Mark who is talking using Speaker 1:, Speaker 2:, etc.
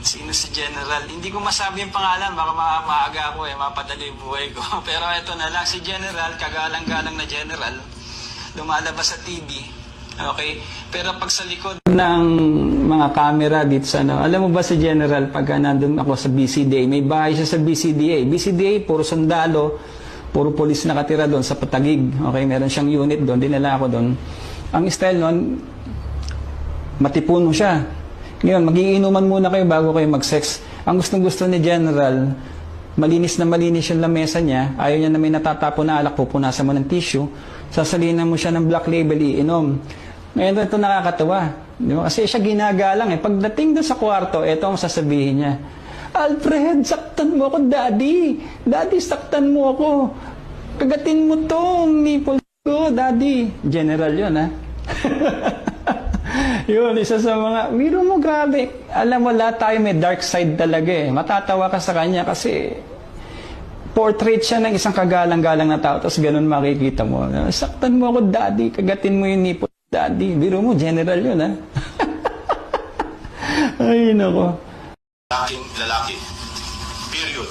Speaker 1: Sino si General? Hindi ko masabi yung pangalan, baka maaga ako mapadali yung buhay ko. Pero ito na lang, si General, kagalang-galang na General, lumalabas sa TV. Okay? Pero pag sa likod ng mga camera dito sa alam mo ba si General, pagka nandun ako sa BCDA, may bahay siya sa BCDA. BCDA, puro sundalo, puro polis nakatira doon sa Patagig. Okay, meron siyang unit doon, dinala ako doon. Ang style noon, matipuno siya. Ngayon, magiinuman muna kayo bago kayo mag-sex. Ang gustong-gusto ni General, malinis na malinis yung lamesa niya, ayaw niya na may natatapo na alak, pupunasan mo ng tissue, sasalinan mo siya ng Black Label, iinom. Ngayon, ito nakakatawa. Di ba? Kasi siya ginagalang eh. Pagdating doon sa kwarto, ito ang sasabihin niya, Alfred, saktan mo ako, Daddy. Daddy, saktan mo ako. Kagatin mo tong nipple ko, Daddy. General yun, ha? Yun, isa sa mga, biro mo, grabe. Alam mo, lahat tayo may dark side talaga eh. Matatawa ka sa kanya kasi portrait siya ng isang kagalang-galang na tao, tapos ganun makikita mo. Saktan mo ako, Daddy. Kagatin mo yung nipple, Daddy. Biro mo, General yun, ha? Ay, nako.
Speaker 2: Laking lalaki. Period.